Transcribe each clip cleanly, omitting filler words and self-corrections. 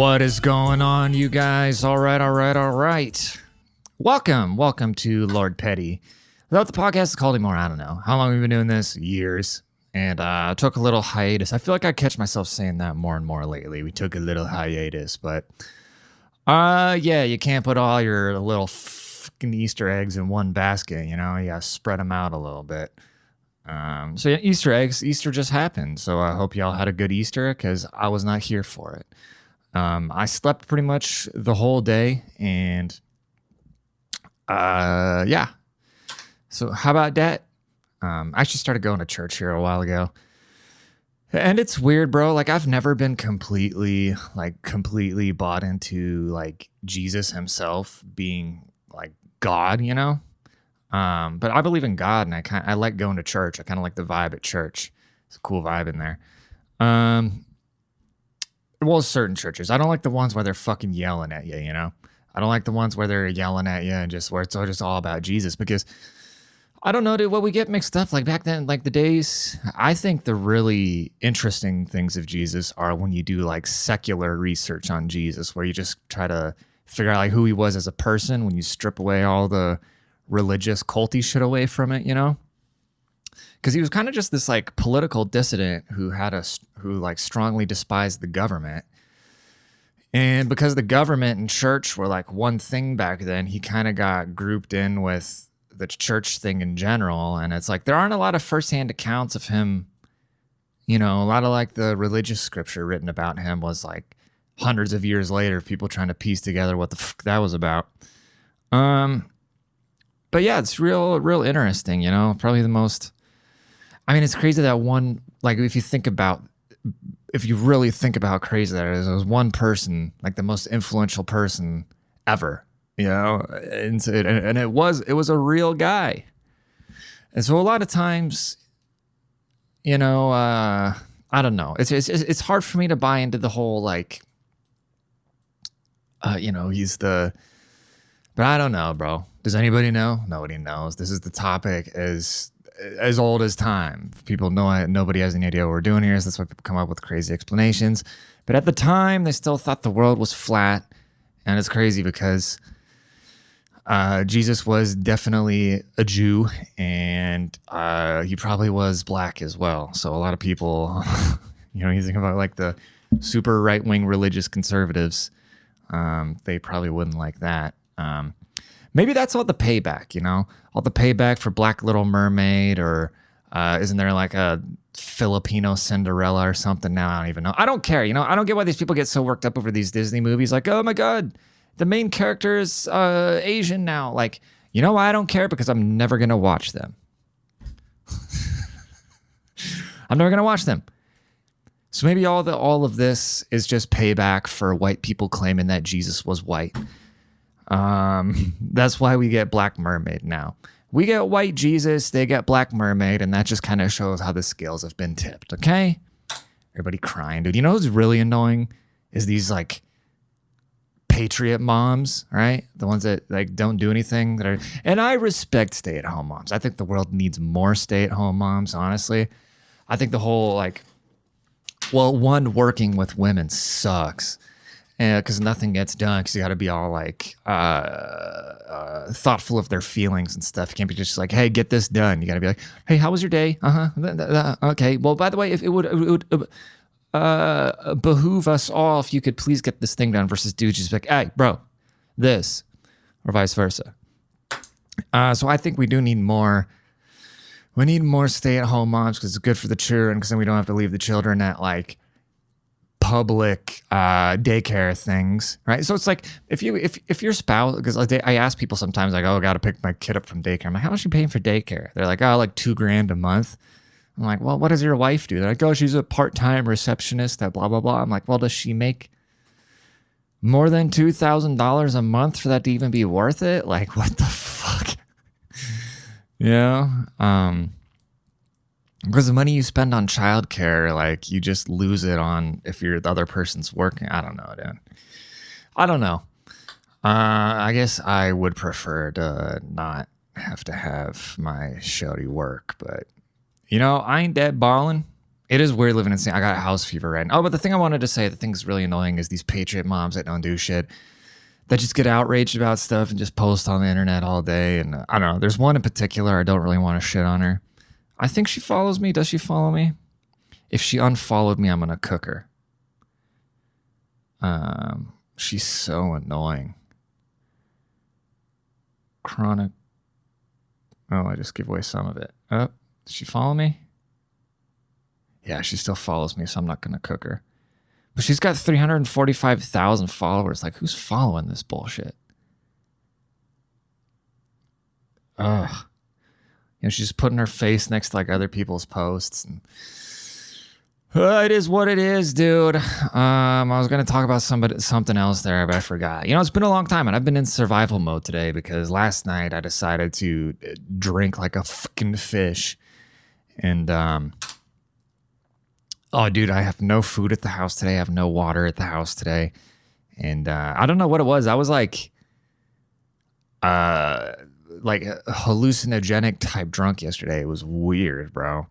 What is going on, you guys? All right. Welcome to Lord Petty. Without the podcast is called anymore, I don't know. How long have we been doing this? Years. And I took a little hiatus. I feel like I catch myself saying that more and more lately. We took a little hiatus, but yeah, you can't put all your little fucking Easter eggs in one basket, you know? You gotta spread them out a little bit. So yeah, Easter eggs. Easter just happened. So I hope y'all had a good Easter because I was not here for it. I slept pretty much the whole day, and yeah. So how about that? I actually started going to church here a while ago, and it's weird, bro. Like I've never been completely bought into like Jesus himself being like God, you know. But I believe in God, and I like going to church. I kind of like the vibe at church. It's a cool vibe in there. Well, certain churches. I don't like the ones where they're fucking yelling at you, you know? I don't like the ones where they're yelling at you and just where it's just all about Jesus, because I don't know, dude, what we get mixed up. Like back then, like the days, I think the really interesting things of Jesus are when you do like secular research on Jesus, where you just try to figure out like who he was as a person when you strip away all the religious culty shit away from it, you know? Because he was kind of just this like political dissident who like strongly despised the government. And because the government and church were like one thing back then, he kind of got grouped in with the church thing in general. And it's like there aren't a lot of firsthand accounts of him. You know, a lot of like the religious scripture written about him was like hundreds of years later, people trying to piece together what the fuck that was about. But yeah, it's real interesting, you know, probably the most. I mean, it's crazy that one, like if you really think about how crazy that is, it was one person, like the most influential person ever, you know, and it was a real guy. And so a lot of times, you know, I don't know. It's hard for me to buy into the whole, like, you know, but I don't know, bro. Does anybody know? Nobody knows. This is the topic as old as time. People know nobody has any idea what we're doing here. So that's why people come up with crazy explanations. But at the time, they still thought the world was flat. And it's crazy because Jesus was definitely a Jew, and he probably was black as well. So a lot of people, you know, you think about like the super right-wing religious conservatives, they probably wouldn't like that. Maybe that's all the payback, you know, all the payback for Black Little Mermaid, or isn't there like a Filipino Cinderella or something now? I don't even know. I don't care, you know. I don't get why these people get so worked up over these Disney movies. Like, oh my God, the main character is Asian now. Like, you know why I don't care? Because I'm never going to watch them. I'm never going to watch them. So maybe all of this is just payback for white people claiming that Jesus was white. That's why we get Black Mermaid now. We get white Jesus, they get Black Mermaid, and that just kind of shows how the scales have been tipped, okay? Everybody crying, dude. You know what's really annoying is these like patriot moms, right? The ones that like don't do anything and I respect stay-at-home moms. I think the world needs more stay-at-home moms, honestly. I think the whole like, well, one, working with women sucks. Because nothing gets done, because you got to be all like thoughtful of their feelings and stuff. You can't be just like, hey, get this done. You got to be like, hey, how was your day? Okay. Well, by the way, if it would behoove us all if you could please get this thing done, versus dudes just like, hey, bro, this, or vice versa. So I think we do need more. We need more stay-at-home moms because it's good for the children, because then we don't have to leave the children at like public daycare things, right? So it's like if your spouse, because I ask people sometimes like, oh, I got to pick my kid up from daycare. I'm like, how much are you paying for daycare? They're like, oh, like $2,000 a month. I'm like, well, what does your wife do? They're like, oh, she's a part-time receptionist at blah blah blah. I'm like, well, does she make more than $2,000 a month for that to even be worth it? Like, what the fuck? Yeah. Because the money you spend on childcare, like you just lose it on if the other person's working. I don't know, dude. I don't know. I guess I would prefer to not have to have my shorty work, but you know, I ain't that ballin'. It is weird living in St. I got house fever right now. Oh, but the thing I wanted to say, the thing's really annoying is these patriot moms that don't do shit, that just get outraged about stuff and just post on the internet all day. And I don't know. There's one in particular. I don't really want to shit on her. I think she follows me. Does she follow me? If she unfollowed me, I'm going to cook her. She's so annoying. Chronic. Oh, I just give away some of it. Oh, does she follow me? Yeah, she still follows me, so I'm not going to cook her. But she's got 345,000 followers. Like, who's following this bullshit? Ugh. You know, she's just putting her face next to like other people's posts. And it is what it is, dude. I was going to talk about something else there, but I forgot. You know, it's been a long time, and I've been in survival mode today because last night I decided to drink like a fucking fish. And, oh, dude, I have no food at the house today. I have no water at the house today. And I don't know what it was. I was like hallucinogenic type drunk yesterday. It was weird, bro.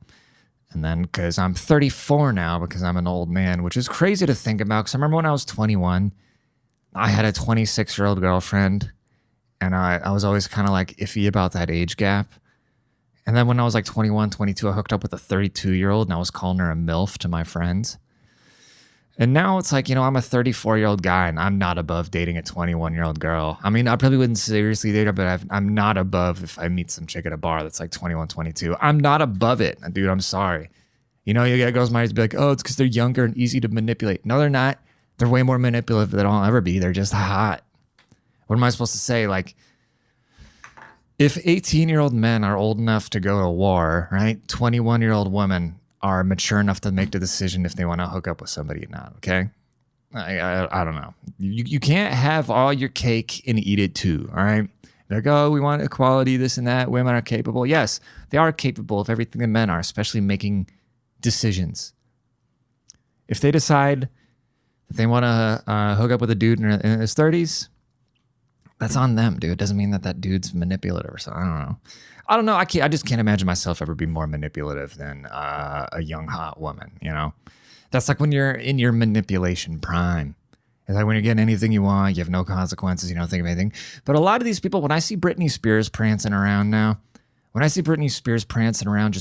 And then because I'm 34 now because I'm an old man, which is crazy to think about. Because I remember when I was 21, I had a 26-year-old girlfriend. And I was always kind of like iffy about that age gap. And then when I was like 21, 22, I hooked up with a 32-year-old and I was calling her a MILF to my friends. And now it's like, you know, I'm a 34-year-old guy and I'm not above dating a 21-year-old girl. I mean, I probably wouldn't seriously date her, but I'm not above if I meet some chick at a bar that's like 21, 22. I'm not above it. Dude, I'm sorry. You know, you get girls might be like, oh, it's because they're younger and easy to manipulate. No, they're not. They're way more manipulative than I'll ever be. They're just hot. What am I supposed to say? Like, if 18-year-old men are old enough to go to war, right? 21-year-old women are mature enough to make the decision if they want to hook up with somebody or not, okay? I don't know. You can't have all your cake and eat it too, all right? Like, oh, we want equality, this and that. Women are capable. Yes, they are capable of everything that men are, especially making decisions. If they decide that they want to hook up with a dude in his 30s, that's on them, dude. It doesn't mean that dude's manipulative or something. I don't know. I just can't imagine myself ever being more manipulative than a young, hot woman, you know? That's like when you're in your manipulation prime. It's like when you're getting anything you want, you have no consequences, you don't think of anything. But a lot of these people, when I see Britney Spears prancing around now, just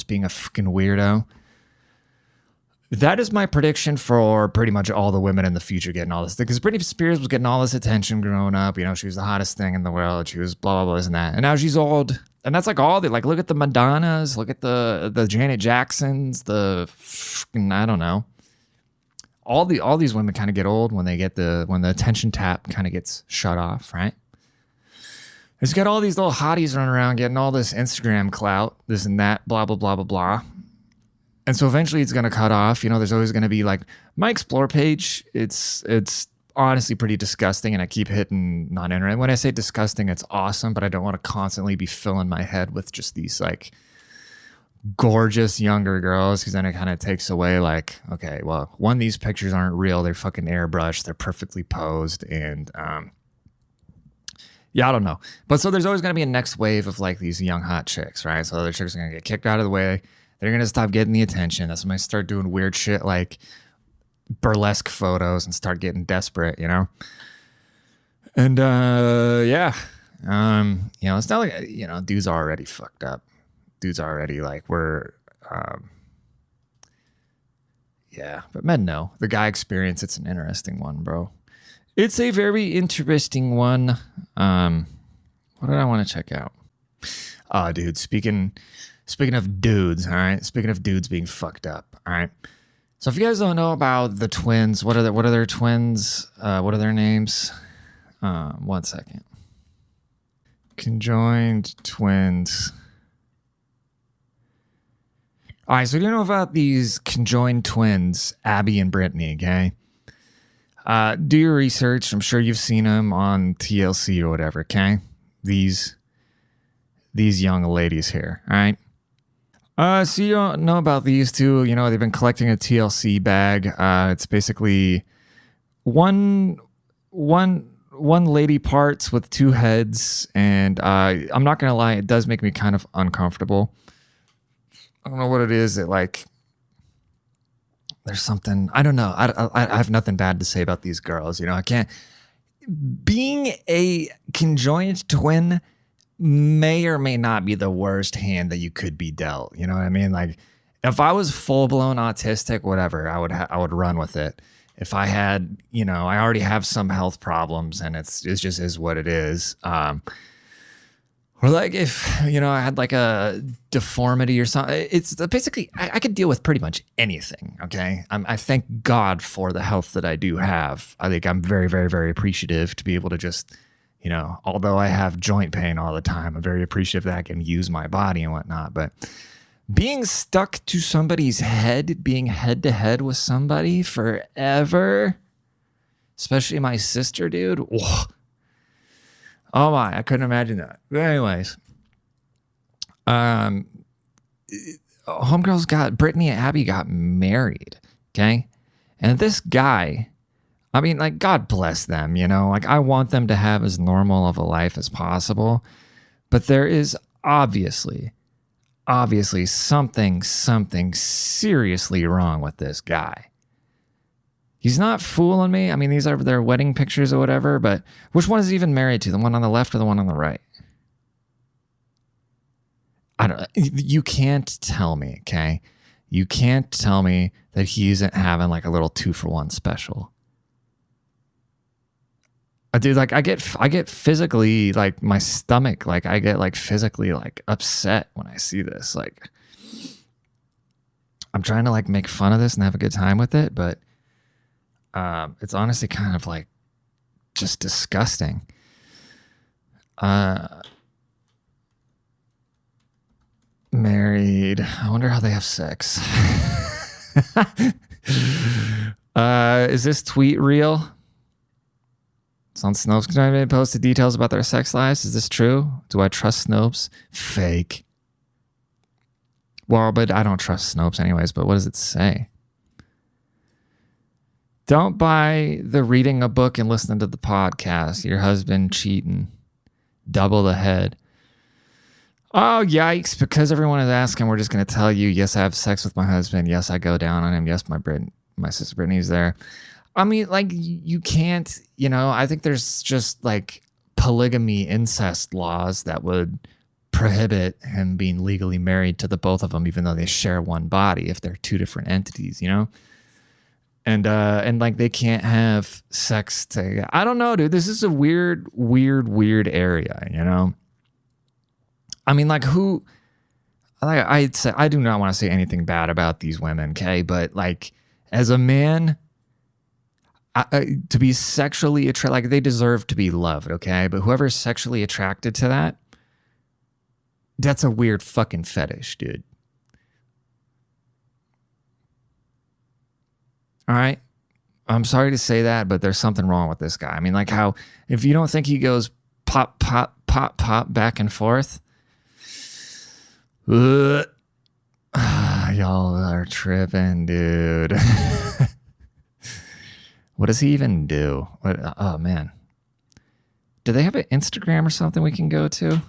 being a fucking weirdo, that is my prediction for pretty much all the women in the future getting all this. Because Britney Spears was getting all this attention growing up. You know, she was the hottest thing in the world. She was blah, blah, blah, this and that. And now she's old. And that's like all the, like, look at the Madonnas. Look at the Janet Jacksons. The fucking, I don't know. All these women kind of get old when the attention tap kind of gets shut off, right? It's got all these little hotties running around getting all this Instagram clout, this and that, blah, blah, blah, blah, blah. And so eventually it's going to cut off. You know, there's always going to be like my Explore page. It's honestly pretty disgusting. And I keep hitting non-internet. When I say disgusting, it's awesome, but I don't want to constantly be filling my head with just these like gorgeous younger girls. Cause then it kind of takes away like, okay, well, one, these pictures aren't real. They're fucking airbrushed. They're perfectly posed. And, yeah, I don't know. But so there's always going to be a next wave of like these young hot chicks, right? So other chicks are going to get kicked out of the way. They're going to stop getting the attention. That's when I start doing weird shit like burlesque photos and start getting desperate, you know? And, yeah. You know, it's not like, you know, dudes are already fucked up. Dudes are already like, yeah. But men know. The guy experience, it's an interesting one, bro. It's a very interesting one. What did I want to check out? Oh, dude, speaking of dudes, all right? Speaking of dudes being fucked up, all right? So if you guys don't know about the twins, what are their twins? What are their names? 1 second. Conjoined twins. All right, so do you know about these conjoined twins, Abby and Brittany, okay? Do your research. I'm sure you've seen them on TLC or whatever, okay? These young ladies here, all right? So you don't know about these two. You know, they've been collecting a TLC bag. It's basically one lady parts with two heads. And I'm not going to lie, it does make me kind of uncomfortable. I don't know what it is. It like, There's something, I don't know. I have nothing bad to say about these girls. You know, I can't. Being a conjoined twin may or may not be the worst hand that you could be dealt. You know what I mean? Like, if I was full blown autistic, whatever, I would run with it. If I had, you know, I already have some health problems, and it's just is what it is. Or like if, you know, I had like a deformity or something. It's basically, I could deal with pretty much anything. Okay. I thank God for the health that I do have. I think I'm very, very, very appreciative to be able to just, you know, although I have joint pain all the time, I'm very appreciative that I can use my body and whatnot. But being stuck to somebody's head, being head to head with somebody forever, especially my sister, dude. Whoa. Oh my, I couldn't imagine that. But anyways, Brittany and Abby got married, okay? And this guy, I mean, like, God bless them, you know? Like, I want them to have as normal of a life as possible. But there is obviously something seriously wrong with this guy. He's not fooling me. I mean, these are their wedding pictures or whatever, but which one is he even married to? The one on the left or the one on the right? You can't tell me, okay? You can't tell me that he isn't having like a little 2-for-1 special. Dude, like I get physically, like my stomach, like I get like physically like upset when I see this. Like, I'm trying to like make fun of this and have a good time with it, but it's honestly kind of like just disgusting. Married. I wonder how they have sex. Is this tweet real? It's on Snopes. Conjoined posted details about their sex lives. Is this true? Do I trust Snopes? Fake. Well, but I don't trust Snopes anyways, but what does it say? Don't buy the reading a book and listening to the podcast. Your husband cheating. Double the head. Oh, yikes. Because everyone is asking, we're just going to tell you, yes, I have sex with my husband. Yes, I go down on him. Yes, my sister Brittany's there. I mean, like, you can't, you know, I think there's just like polygamy incest laws that would prohibit him being legally married to the both of them, even though they share one body, if they're two different entities, you know? And like they can't have sex together. I don't know, dude. This is a weird area, you know? I mean, like I'd say, I do not want to say anything bad about these women, okay? But like, as a man, to be sexually attracted, like they deserve to be loved, okay? But whoever's sexually attracted to that, that's a weird fucking fetish, dude. All right. I'm sorry to say that, but there's something wrong with this guy. I mean, like how, if you don't think he goes pop, pop, pop, pop back and forth, y'all are tripping, dude. What does he even do? Oh, man. Do they have an Instagram or something we can go to?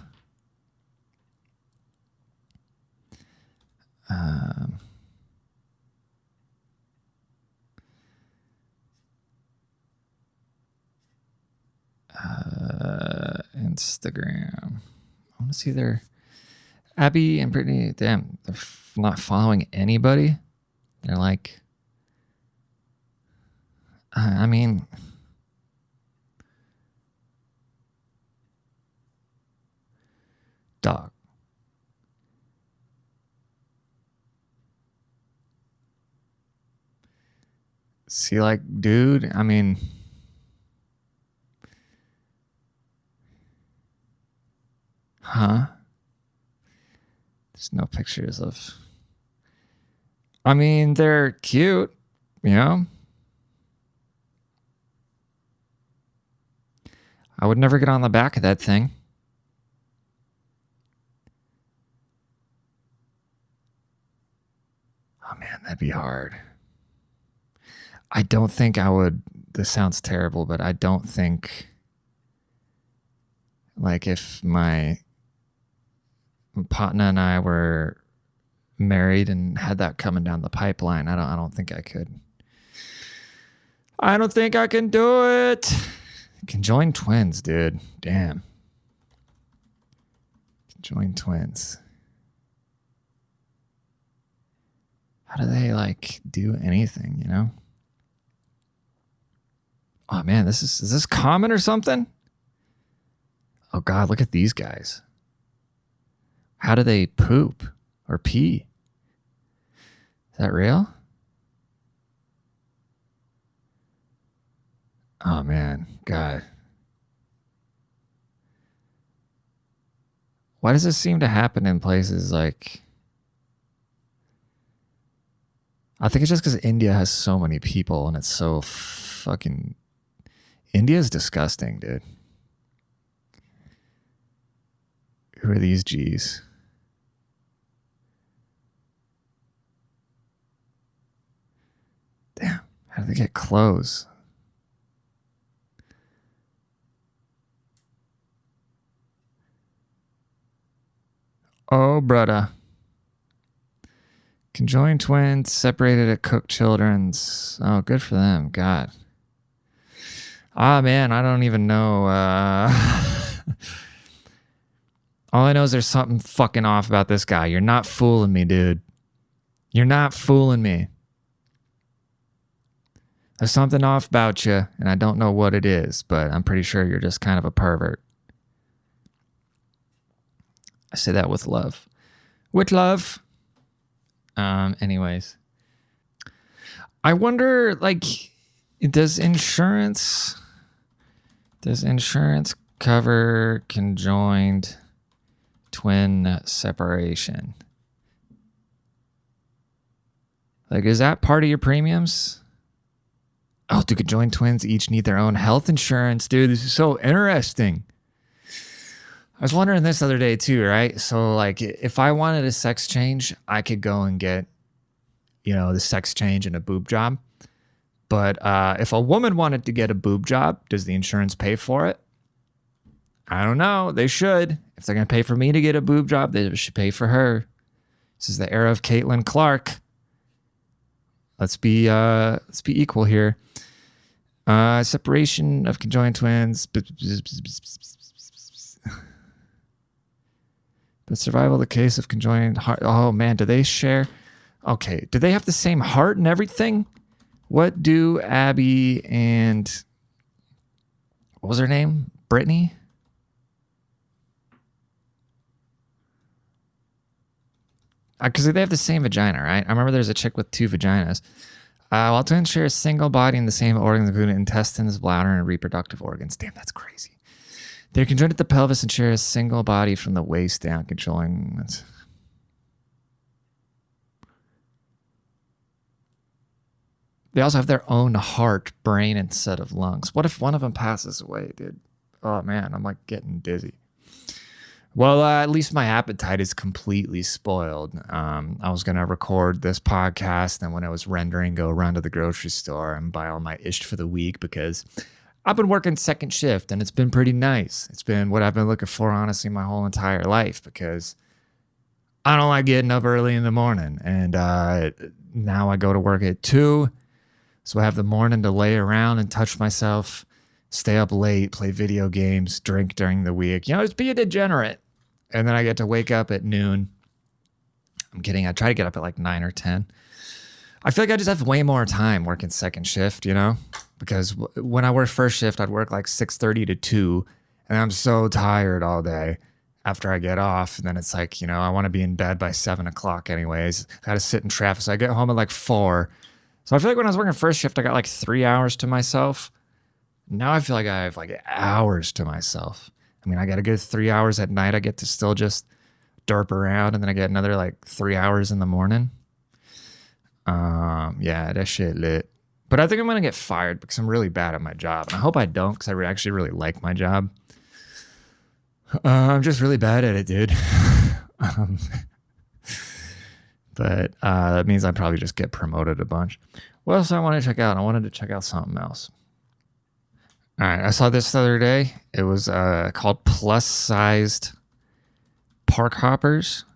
Instagram. I want to see their Abby and Brittany. Damn, they're not following anybody. They're like, I mean, dog. See, like, dude, I mean, huh? There's no pictures of, I mean, they're cute, you know? I would never get on the back of that thing. Oh, man, that'd be hard. I don't think I would, this sounds terrible, but I don't think, like, if my partner and I were married and had that coming down the pipeline. I don't think I could. I don't think I can do it. Conjoined twins, dude. Damn. Conjoined twins. How do they like do anything, you know? Oh man, is this common or something? Oh God, look at these guys. How do they poop or pee? Is that real? Oh man, God. Why does this seem to happen in places like... I think it's just because India has so many people and it's so fucking... India's disgusting, dude. Who are these G's? Damn, how do they get clothes? Oh, brother. Conjoined twins separated at Cook Children's. Oh, good for them. God. Ah, man, I don't even know. All I know is there's something fucking off about this guy. You're not fooling me, dude. You're not fooling me. There's something off about you, and I don't know what it is, but I'm pretty sure you're just kind of a pervert. I say that with love. With love. Anyways. I wonder, like, does insurance cover conjoined twin separation? Like, is that part of your premiums? Oh, do conjoined twins each need their own health insurance? Dude, this is so interesting. I was wondering this the other day too, right? So like if I wanted a sex change, I could go and get, you know, the sex change and a boob job. But if a woman wanted to get a boob job, does the insurance pay for it? I don't know. They should. If they're going to pay for me to get a boob job, they should pay for her. This is the era of Caitlin Clark. Let's be equal here. Separation of conjoined twins. But survival the case of conjoined heart. Oh man, do they share? Okay, do they have the same heart and everything? What do Abby and what was her name? Brittany? Because they have the same vagina, right? I remember there's a chick with two vaginas. While twins share a single body and the same organs, including intestines, bladder, and reproductive organs. Damn, that's crazy. They're conjoined at the pelvis and share a single body from the waist down, controlling... They also have their own heart, brain, and set of lungs. What if one of them passes away, dude? Oh, man, I'm like getting dizzy. Well, at least my appetite is completely spoiled. I was going to record this podcast, and when I was rendering, go run to the grocery store and buy all my ish for the week because I've been working second shift, and it's been pretty nice. It's been what I've been looking for, honestly, my whole entire life because I don't like getting up early in the morning. And now I go to work at 2, so I have the morning to lay around and touch myself, stay up late, play video games, drink during the week. You know, just be a degenerate. And then I get to wake up at noon. I'm kidding. I try to get up at like 9 or 10. I feel like I just have way more time working second shift, you know? Because when I work first shift, I'd work like 6:30 to 2. And I'm so tired all day after I get off. And then it's like, you know, I want to be in bed by 7 o'clock anyways. I got to sit in traffic. So I get home at like 4. So I feel like when I was working first shift, I got like 3 hours to myself. Now I feel like I have like hours to myself. I mean, I got a good 3 hours at night. I get to still just derp around, and then I get another like 3 hours in the morning. Yeah, that shit lit. But I think I'm gonna get fired because I'm really bad at my job. And I hope I don't, because I actually really like my job. I'm just really bad at it, dude. But that means I probably just get promoted a bunch. What else do I want to check out? I wanted to check out something else. All right, I saw this the other day. It was called Plus-Sized Park Hoppers.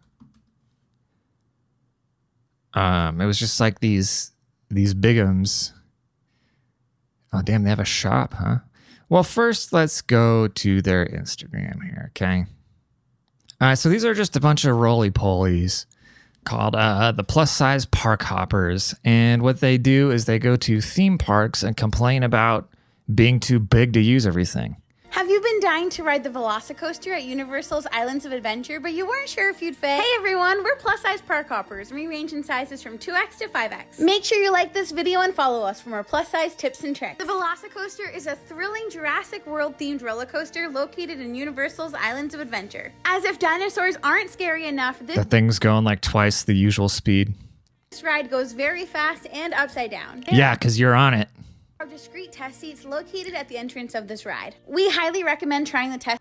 It was just like these bigums. Oh, damn, they have a shop, huh? Well, first, let's go to their Instagram here, okay? All right, so these are just a bunch of roly-polies called the plus-size park hoppers. And what they do is they go to theme parks and complain about being too big to use everything. Have you been dying to ride the Velocicoaster at Universal's Islands of Adventure, but you weren't sure if you'd fit? Hey everyone, we're plus-size park hoppers, and we range in sizes from 2X to 5X. Make sure you like this video and follow us for more plus-size tips and tricks. The Velocicoaster is a thrilling Jurassic World-themed roller coaster located in Universal's Islands of Adventure. As if dinosaurs aren't scary enough, The thing's going like twice the usual speed. this ride goes very fast and upside down. Yeah, because you're on it. Are discrete test seats located at the entrance of this ride. We highly recommend trying the test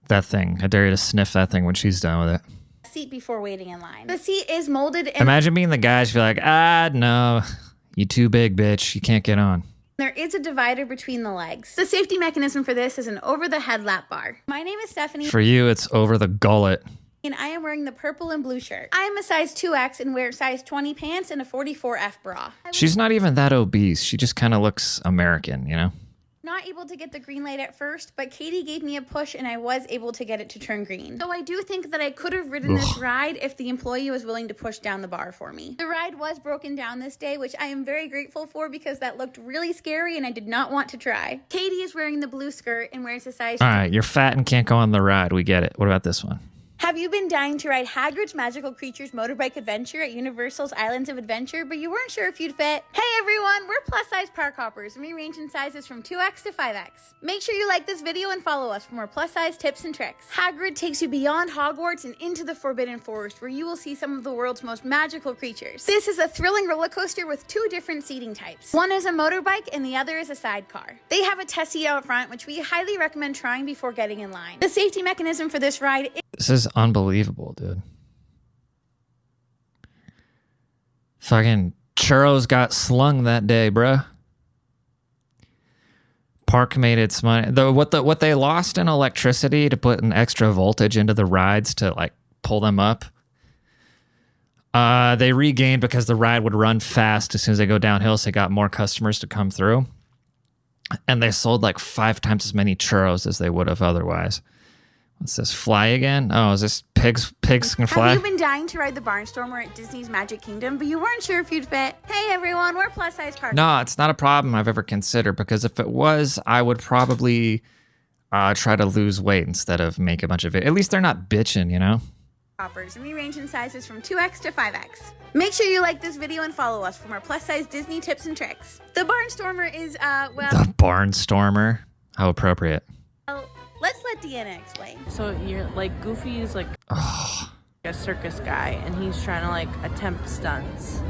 That thing. I dare you to sniff that thing when she's done with it. seat before waiting in line. The seat is molded and Imagine being the guy who'd be like, no, you too big, bitch. You can't get on. there is a divider between the legs. The safety mechanism for this is an over-the-head lap bar. My name is Stephanie, For you, it's over the gullet. and I am wearing the purple and blue shirt. I am a size 2X and wear size 20 pants and a 44F bra. She's not even that obese. She just kind of looks American, you know? Not able to get the green light at first, but Katie gave me a push and I was able to get it to turn green. So I do think that I could have ridden this ride if the employee was willing to push down the bar for me. The ride was broken down this day, which I am very grateful for because that looked really scary and I did not want to try. Katie is wearing the blue skirt and wears a size... All right, you're fat and can't go on the ride. We get it. What about this one? Have you been dying to ride Hagrid's Magical Creatures Motorbike Adventure at Universal's Islands of Adventure, but you weren't sure if you'd fit? Hey everyone, we're plus-size park hoppers, and we range in sizes from 2X to 5X. Make sure you like this video and follow us for more plus-size tips and tricks. Hagrid takes you beyond Hogwarts and into the Forbidden Forest, where you will see some of the world's most magical creatures. This is a thrilling roller coaster with two different seating types. One is a motorbike and the other is a sidecar. They have a test seat out front, which we highly recommend trying before getting in line. The safety mechanism for this ride is... This is unbelievable, dude. Fucking churros got slung that day, bruh. Park made its money. What they lost in electricity to put an extra voltage into the rides to like pull them up, they regained because the ride would run fast as soon as they go downhill, so they got more customers to come through. And they sold like 5 times as many churros as they would have otherwise. What's this? Fly again? Oh, is this pigs can fly? Have you been dying to ride the Barnstormer at Disney's Magic Kingdom, but you weren't sure if you'd fit? Hey everyone, we're plus-size park. No, it's not a problem I've ever considered, because if it was, I would probably try to lose weight instead of make a bunch of it. At least they're not bitching, you know? Hoppers, and we range in sizes from 2X to 5X. Make sure you like this video and follow us for more plus-size Disney tips and tricks. The Barnstormer is, The Barnstormer? How appropriate. Let's let Deanna explain. So you're like Goofy is like a circus guy, and he's trying to like attempt stunts,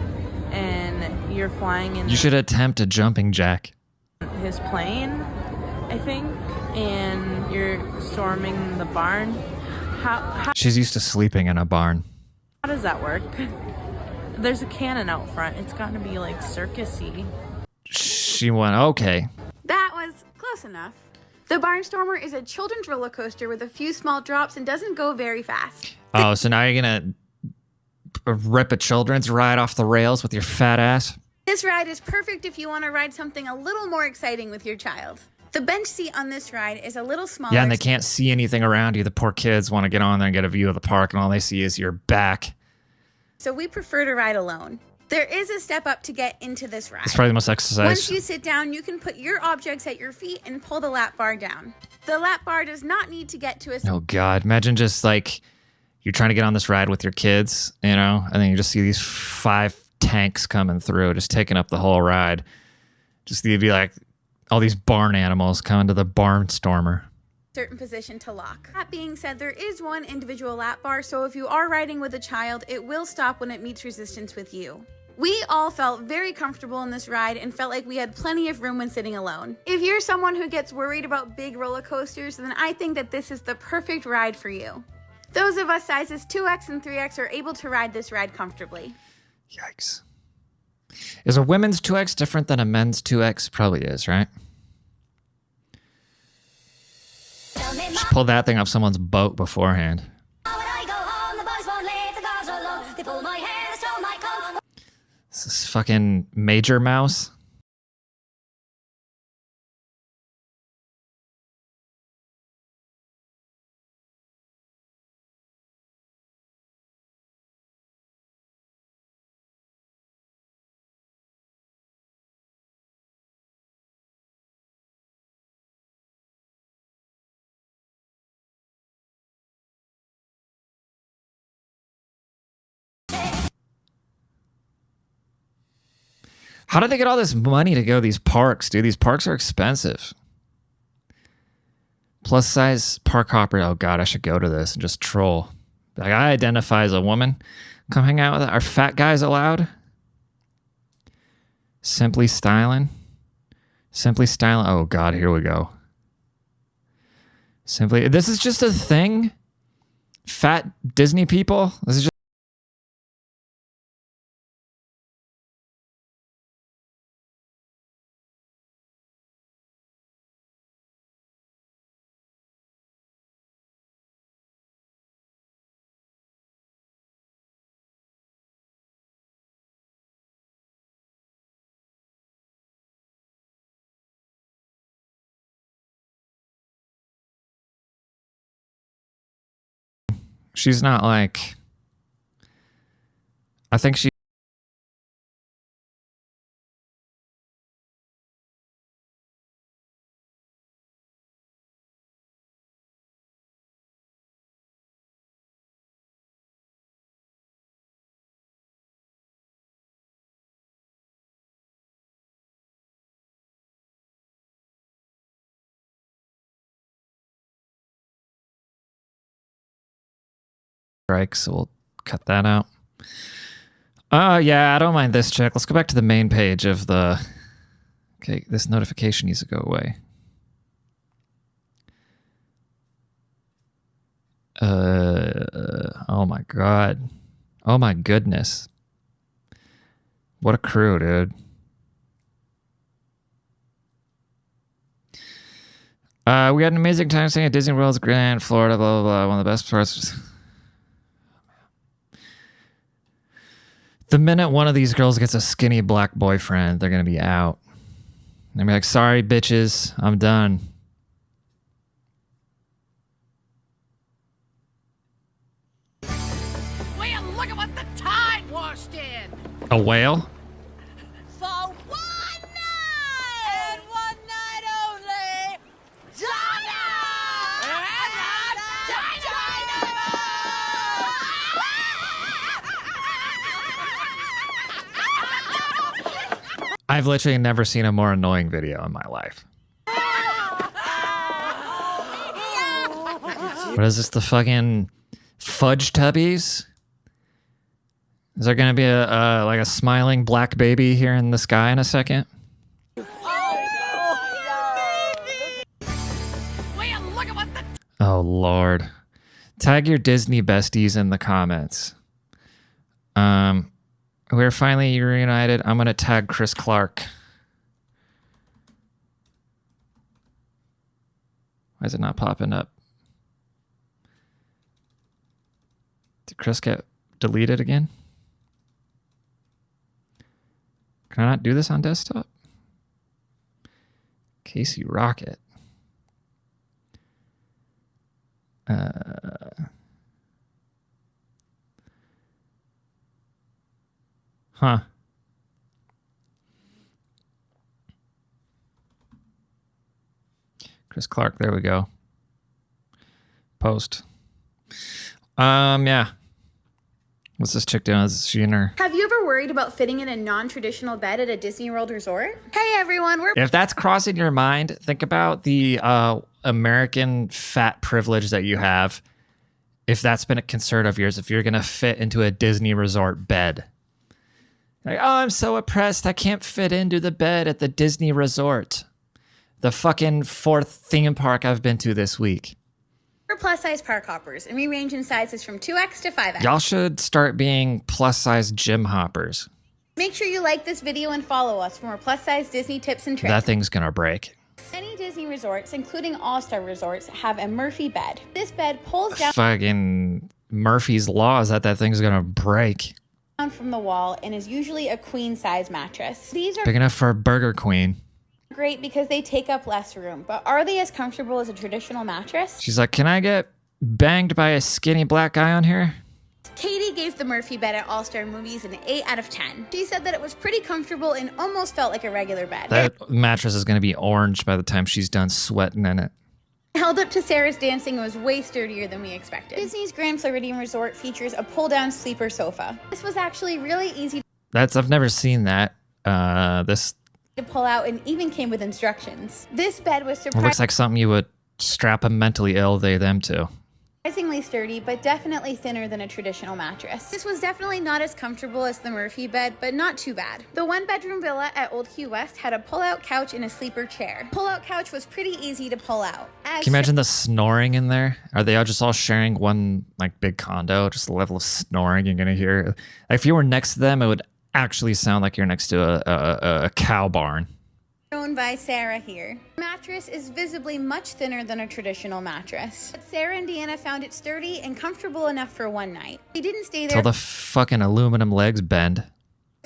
and you're flying in You should attempt a jumping jack. his plane, I think, and you're storming the barn. How She's used to sleeping in a barn. does that work? There's a cannon out front. It's got to be like circusy. She went, okay. That was close enough. The Barnstormer is a children's roller coaster with a few small drops and doesn't go very fast. Oh, so now you're going to rip a children's ride off the rails with your fat ass? This ride is perfect if you want to ride something a little more exciting with your child. The bench seat on this ride is a little smaller. Yeah, and they can't see anything around you. The poor kids want to get on there and get a view of the park, and all they see is your back. So we prefer to ride alone. There is a step up to get into this ride. It's probably the most exercise. Once you sit down, you can put your objects at your feet and pull the lap bar down. The lap bar does not need to get to a... Oh, God. Imagine just, like, you're trying to get on this ride with your kids, you know, and then you just see these 5 tanks coming through, just taking up the whole ride. Just you'd be like, all these barn animals coming to the Barnstormer. certain position to lock. That being said, there is one individual lap bar, so if you are riding with a child, it will stop when it meets resistance with you. We all felt very comfortable in this ride and felt like we had plenty of room when sitting alone. If you're someone who gets worried about big roller coasters, then I think that this is the perfect ride for you. Those of us sizes 2X and 3X are able to ride this ride comfortably. Yikes. Is a women's 2X different than a men's 2X? Probably is, right? Just pull that thing off someone's boat beforehand. fucking Major Mouse. How did they get all this money to go to these parks, dude? These parks are expensive. Plus size park hopper. Oh god, I should go to this and just troll. Like, I identify as a woman. Come hang out with it. Are fat guys allowed? Simply styling. Simply styling. Oh god, here we go. Simply. This is just a thing. Fat Disney people. This is just. She's not like. I think she. Strikes, so we'll cut that out. Yeah, I don't mind this check. Let's go back to the main page of the. Okay, this notification needs to go away. Oh my god. Oh my goodness. What a crew, dude. We had an amazing time staying at Disney World's Grand Florida, blah, blah, blah. One of the best parts. The minute one of these girls gets a skinny black boyfriend, they're going to be out. They're going to be like, sorry, bitches, I'm done. Well, look at what the tide washed in. A whale? For one night! And one night only! I've literally never seen a more annoying video in my life. What is this, the fucking Fudge Tubbies? Is there gonna be a like a smiling black baby here in the sky in a second? Oh Lord. Tag your Disney besties in the comments. We're finally reunited. I'm gonna tag Chris Clark. Why is it not popping up? Did Chris get deleted again? Can I not do this on desktop? Casey Rocket. Huh. Chris Clark, there we go. Post. Yeah. What's this chick doing? Is she in her? Have you ever worried about fitting in a non-traditional bed at a Disney World resort? Hey everyone, we're If that's crossing your mind, think about the American fat privilege that you have. If that's been a concern of yours, if you're going to fit into a Disney resort bed. Like, oh, I'm so oppressed. I can't fit into the bed at the Disney resort. The fucking 4th theme park I've been to this week. We're plus-size park hoppers, and we range in sizes from 2X to 5X. Y'all should start being plus-size gym hoppers. Make sure you like this video and follow us for more plus-size Disney tips and tricks. That thing's gonna break. Many Disney resorts, including all-star resorts, have a Murphy bed. This bed pulls down Fucking Murphy's Law is that thing's gonna break. from the wall and is usually a queen size mattress. These are Big enough for a Burger Queen. great because they take up less room, but are they as comfortable as a traditional mattress? She's like, can I get banged by a skinny black guy on here? Katie gave the Murphy bed at All Star Movies an 8 out of 10. She said that it was pretty comfortable and almost felt like a regular bed. That mattress is going to be orange by the time she's done sweating in it. Held up to Sarah's dancing and was way sturdier than we expected. Disney's Grand Floridian Resort features a pull-down sleeper sofa. This was actually really easy I've never seen that. This to pull out and even came with instructions. This bed was looks like something you would strap a mentally ill them to. surprisingly sturdy, but definitely thinner than a traditional mattress. This was definitely not as comfortable as the Murphy bed, but not too bad. The one-bedroom villa at Old Key West had a pull-out couch and a sleeper chair. Pull-out couch was pretty easy to pull out. Can you imagine the snoring in there? Are they all just all sharing one like big condo? Just the level of snoring you're gonna hear. Like, if you were next to them, it would actually sound like you're next to a cow barn. Shown by Sarah here. The mattress is visibly much thinner than a traditional mattress. But Sarah and Deanna found it sturdy and comfortable enough for one night. They didn't stay there Till the fucking aluminum legs bend.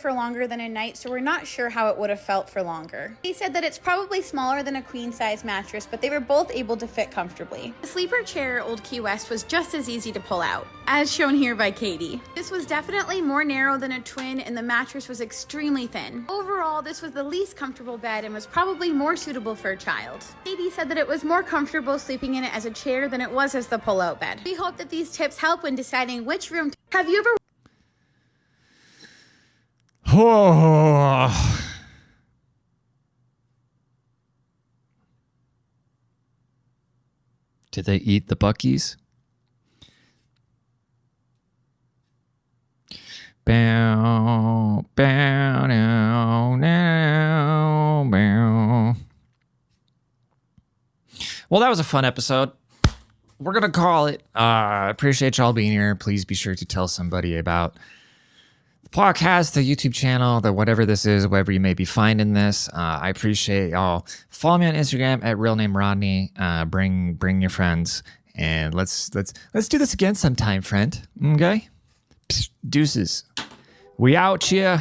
for longer than a night, so we're not sure how it would have felt for longer. He said that it's probably smaller than a queen-size mattress, but they were both able to fit comfortably. The sleeper chair at Old Key West was just as easy to pull out, as shown here by Katie. This was definitely more narrow than a twin, and the mattress was extremely thin. Overall, this was the least comfortable bed and was probably more suitable for a child. Katie said that it was more comfortable sleeping in it as a chair than it was as the pull-out bed. We hope that these tips help when deciding which room to... Have you ever... Oh. Did they eat the Buckies? Bow, bow, now, now, bow. Well, that was a fun episode. We're going to call it. Appreciate y'all being here. Please be sure to tell somebody about the podcast, the YouTube channel, the whatever this is, wherever you may be finding this. I appreciate y'all. Follow me on Instagram at realnamerodney. Bring your friends, and let's do this again sometime, friend. Okay? Psst, deuces. We out here.